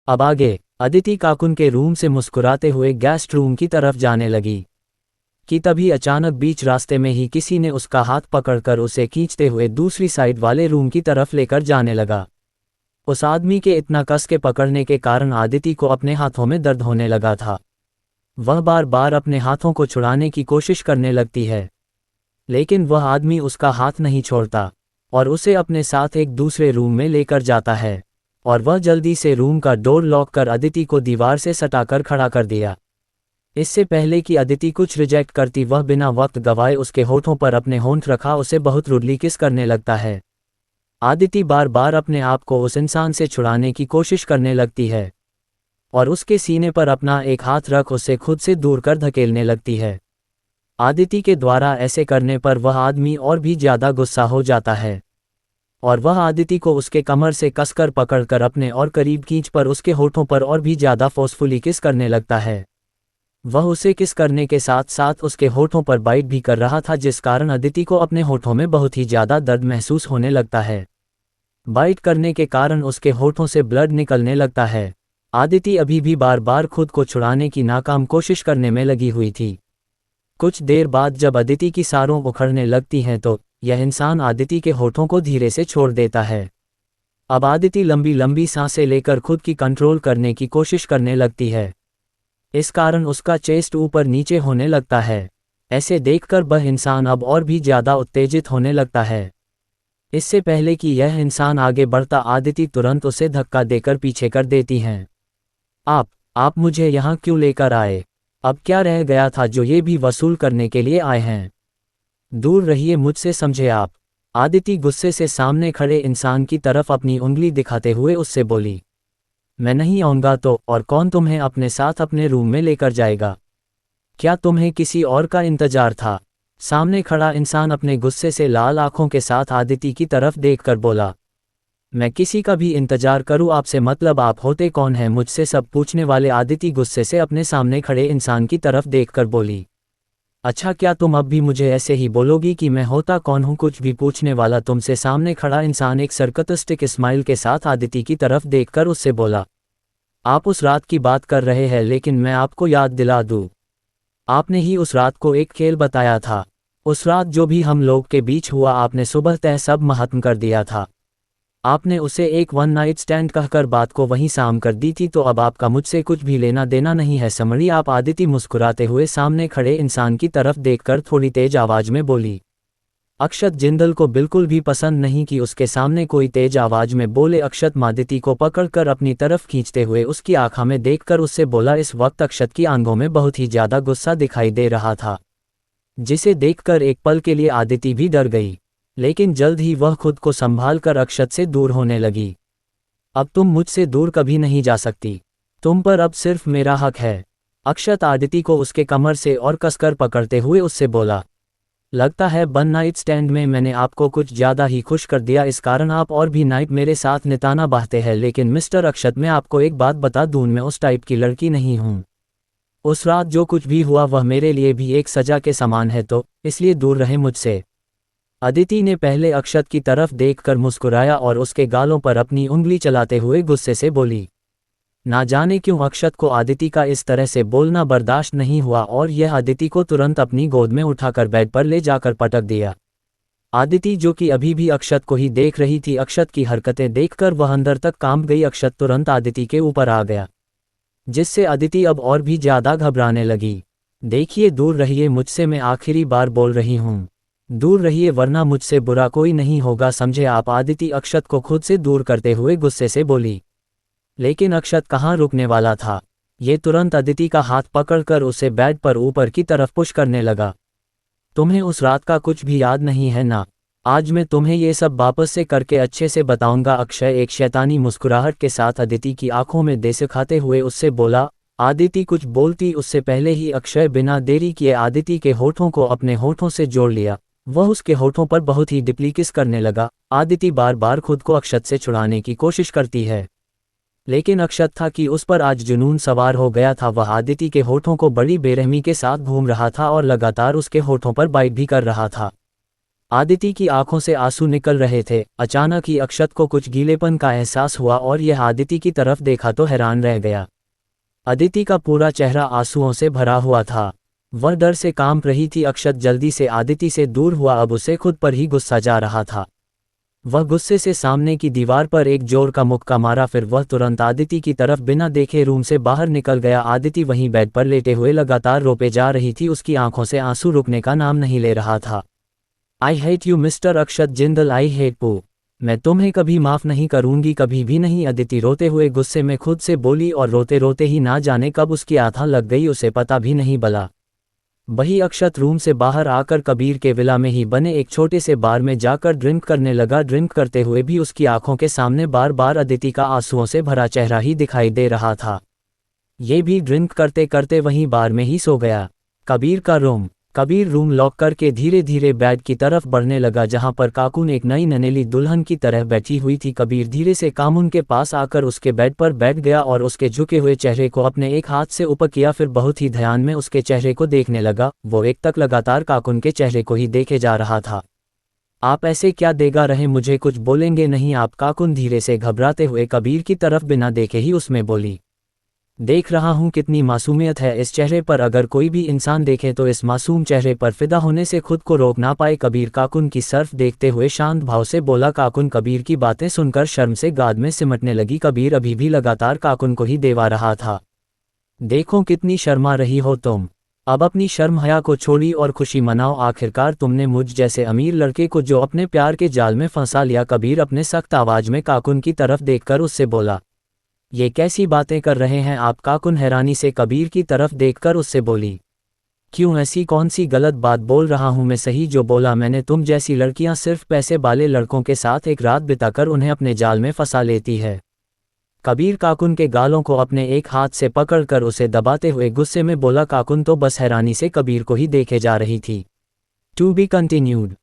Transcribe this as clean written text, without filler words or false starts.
अब आगे अदिति काकुन के रूम से मुस्कुराते हुए गेस्ट रूम की तरफ जाने लगी कि तभी अचानक बीच रास्ते में ही किसी ने उसका हाथ पकड़कर उसे खींचते हुए दूसरी साइड वाले रूम की तरफ लेकर जाने लगा। उस आदमी के इतना कस के पकड़ने के कारण आदिति को अपने हाथों में दर्द होने लगा था। वह बार बार अपने हाथों को छुड़ाने की कोशिश करने लगती है, लेकिन वह आदमी उसका हाथ नहीं छोड़ता और उसे अपने साथ एक दूसरे रूम में लेकर जाता है और वह जल्दी से रूम का डोर लॉक कर अदिति को दीवार से सटाकर खड़ा कर दिया। इससे पहले कि अदिति कुछ रिजेक्ट करती, वह बिना वक्त गवाए उसके होठों पर अपने होंठ रखा उसे बहुत रूडली किस करने लगता है। आदिति बार बार अपने आप को उस इंसान से छुड़ाने की कोशिश करने लगती है और उसके सीने पर अपना एक हाथ रख उसे खुद से दूर कर धकेलने लगती है। आदिति के द्वारा ऐसे करने पर वह आदमी और भी ज़्यादा गुस्सा हो जाता है और वह आदिति को उसके कमर से कसकर पकड़कर अपने और करीब खींच पर उसके होठों पर और भी ज़्यादा फोर्सफुली किस करने लगता है। वह उसे किस करने के साथ साथ उसके होठों पर बाइट भी कर रहा था, जिस कारण अदिति को अपने होठों में बहुत ही ज़्यादा दर्द महसूस होने लगता है। बाइट करने के कारण उसके होठों से ब्लड निकलने लगता है। आदिति अभी भी बार बार खुद को छुड़ाने की नाकाम कोशिश करने में लगी हुई थी। कुछ देर बाद जब अदिति की सांसें उखड़ने लगती हैं तो यह इंसान आदिति के होठों को धीरे से छोड़ देता है। अब आदिति लंबी लंबी सांसें लेकर खुद की कंट्रोल करने की कोशिश करने लगती है। इस कारण उसका चेस्ट ऊपर नीचे होने लगता है। ऐसे देखकर वह इंसान अब और भी ज़्यादा उत्तेजित होने लगता है। इससे पहले कि यह इंसान आगे बढ़ता, आदिति तुरंत उसे धक्का देकर पीछे कर देती हैं। आप मुझे यहाँ क्यों लेकर आए? अब क्या रह गया था जो ये भी वसूल करने के लिए आए हैं? दूर रहिए मुझसे, समझे आप? आदिति गुस्से से सामने खड़े इंसान की तरफ अपनी उंगली दिखाते हुए उससे बोली। मैं नहीं आऊँगा तो और कौन तुम्हें अपने साथ अपने रूम में लेकर जाएगा? क्या तुम्हें किसी और का इंतजार था? सामने खड़ा इंसान अपने गुस्से से लाल आंखों के साथ आदिति की तरफ देखकर बोला। मैं किसी का भी इंतजार करूं आपसे मतलब आप होते कौन हैं मुझसे सब पूछने वाले? आदिति गुस्से से अपने सामने खड़े इंसान की तरफ देखकर बोली। अच्छा, क्या तुम अब भी मुझे ऐसे ही बोलोगी कि मैं होता कौन हूं? कुछ भी पूछने वाला तुमसे सामने खड़ा इंसान एक सरकास्टिक स्माइल के साथ आदिति की तरफ देखकर उससे बोला। आप उस रात की बात कर रहे हैं, लेकिन मैं आपको याद दिला दूं, आपने ही उस रात को एक खेल बताया था। उस रात जो भी हम लोग के बीच हुआ आपने सुबह तय सब खत्म कर दिया था। आपने उसे एक वन नाइट स्टैंड कहकर बात को वहीं साम कर दी थी, तो अब आपका मुझसे कुछ भी लेना देना नहीं है, समझी आप? आदिति मुस्कुराते हुए सामने खड़े इंसान की तरफ देखकर थोड़ी तेज आवाज में बोली। अक्षत जिंदल को बिल्कुल भी पसंद नहीं कि उसके सामने कोई तेज आवाज में बोले। अक्षत आदिति को पकड़कर अपनी तरफ खींचते हुए उसकी आंखों में देखकर उससे बोला। इस वक्त अक्षत की आंखों में बहुत ही ज्यादा गुस्सा दिखाई दे रहा था, जिसे देखकर एक पल के लिए आदिति भी डर गई, लेकिन जल्द ही वह खुद को संभाल कर अक्षत से दूर होने लगी। अब तुम मुझसे दूर कभी नहीं जा सकती, तुम पर अब सिर्फ मेरा हक है। अक्षत आदिति को उसके कमर से और कसकर पकड़ते हुए उससे बोला। लगता है वन नाइट स्टैंड में मैंने आपको कुछ ज़्यादा ही खुश कर दिया, इस कारण आप और भी नाइट मेरे साथ निताना बहाते हैं। लेकिन मिस्टर अक्षत, मैं आपको एक बात बता दूं, मैं उस टाइप की लड़की नहीं हूँ। उस रात जो कुछ भी हुआ वह मेरे लिए भी एक सजा के समान है, तो इसलिए दूर रहे मुझसे। अदिति ने पहले अक्षत की तरफ देखकर मुस्कुराया और उसके गालों पर अपनी उंगली चलाते हुए गुस्से से बोली। ना जाने क्यों अक्षत को आदिति का इस तरह से बोलना बर्दाश्त नहीं हुआ और यह आदिति को तुरंत अपनी गोद में उठाकर बेड पर ले जाकर पटक दिया। आदिति जो कि अभी भी अक्षत को ही देख रही थी, अक्षत की हरकतें देखकर वह अंदर तक कांप गई। अक्षत तुरंत आदिति के ऊपर आ गया, जिससे आदिति अब और भी ज्यादा घबराने लगी। देखिए, दूर रहिए मुझसे, मैं आखिरी बार बोल रही हूँ, दूर रहिए वरना मुझसे बुरा कोई नहीं होगा, समझे आप? आदिति अक्षत को खुद से दूर करते हुए गुस्से से बोली। लेकिन अक्षत कहाँ रुकने वाला था, ये तुरंत अदिति का हाथ पकड़कर उसे बेड पर ऊपर की तरफ पुश करने लगा। तुम्हें उस रात का कुछ भी याद नहीं है ना? आज मैं तुम्हें ये सब वापस से करके अच्छे से बताऊंगा। अक्षय एक शैतानी मुस्कुराहट के साथ अदिति की आंखों में देश खाते हुए उससे बोला। आदिति कुछ बोलती उससे पहले ही अक्षय बिना देरी किए आदिति के होठों को अपने होठों से जोड़ लिया। वह उसके होठों पर बहुत ही डीपली किस करने लगा। आदिति बार बार खुद को अक्षत से छुड़ाने की कोशिश करती है, लेकिन अक्षत था कि उस पर आज जुनून सवार हो गया था। वह आदिति के होठों को बड़ी बेरहमी के साथ घूम रहा था और लगातार उसके होठों पर बाइट भी कर रहा था। आदिति की आंखों से आंसू निकल रहे थे। अचानक ही अक्षत को कुछ गीलेपन का एहसास हुआ और यह आदिति की तरफ देखा तो हैरान रह गया। अदिति का पूरा चेहरा आंसुओं से भरा हुआ था। वह डर से कांप रही थी। अक्षत जल्दी से आदिति से दूर हुआ, अब उसे खुद पर ही गुस्सा जा रहा था। वह गुस्से से सामने की दीवार पर एक जोर का मुक्का मारा, फिर वह तुरंत आदिति की तरफ बिना देखे रूम से बाहर निकल गया। आदिति वहीं बेड पर लेटे हुए लगातार रोपे जा रही थी। उसकी आंखों से आंसू रुकने का नाम नहीं ले रहा था। I hate you mister Akshat Jindal, I hate पू। मैं तुम्हें कभी माफ नहीं करूंगी, कभी भी नहीं। अदिति रोते हुए गुस्से में खुद से बोली और रोते रोते ही ना जाने कब उसकी आंखें लग गई, उसे पता भी नहीं बला। वही अक्षत रूम से बाहर आकर कबीर के विला में ही बने एक छोटे से बार में जाकर ड्रिंक करने लगा। ड्रिंक करते हुए भी उसकी आंखों के सामने बार बार अदिति का आंसुओं से भरा चेहरा ही दिखाई दे रहा था। ये भी ड्रिंक करते करते वहीं बार में ही सो गया। कबीर का रूम। कबीर रूम लॉक करके धीरे धीरे बेड की तरफ बढ़ने लगा, जहां पर काकून एक नई ननेली दुल्हन की तरह बैठी हुई थी। कबीर धीरे से कामून के पास आकर उसके बेड पर बैठ गया और उसके झुके हुए चेहरे को अपने एक हाथ से ऊपर किया, फिर बहुत ही ध्यान में उसके चेहरे को देखने लगा। वो एक तक लगातार काकून के चेहरे को ही देखे जा रहा था। आप ऐसे क्या देगा रहे, मुझे कुछ बोलेंगे नहीं आप? काकून धीरे से घबराते हुए कबीर की तरफ बिना देखे ही उसमें बोली। देख रहा हूं कितनी मासूमियत है इस चेहरे पर, अगर कोई भी इंसान देखे तो इस मासूम चेहरे पर फिदा होने से खुद को रोक ना पाए। कबीर काकून की तरफ देखते हुए शांत भाव से बोला। काकून कबीर की बातें सुनकर शर्म से गाद में सिमटने लगी। कबीर अभी भी लगातार काकून को ही देवा रहा था। देखो कितनी शर्मा रही हो तुम, अब अपनी शर्म हया को छोड़ी और खुशी मनाओ। आखिरकार तुमने मुझ जैसे अमीर लड़के को जो अपने प्यार के जाल में फंसा लिया। कबीर अपने सख्त आवाज में काकून की तरफ देखकर उससे बोला। ये कैसी बातें कर रहे हैं आप? काकून हैरानी से कबीर की तरफ देखकर उससे बोली। क्यों, ऐसी कौन सी गलत बात बोल रहा हूं मैं? सही जो बोला मैंने। तुम जैसी लड़कियां सिर्फ पैसे वाले लड़कों के साथ एक रात बिताकर उन्हें अपने जाल में फंसा लेती है। कबीर काकून के गालों को अपने एक हाथ से पकड़कर उसे दबाते हुए गुस्से में बोला। काकून तो बस हैरानी से कबीर को ही देखे जा रही थी। To be continued.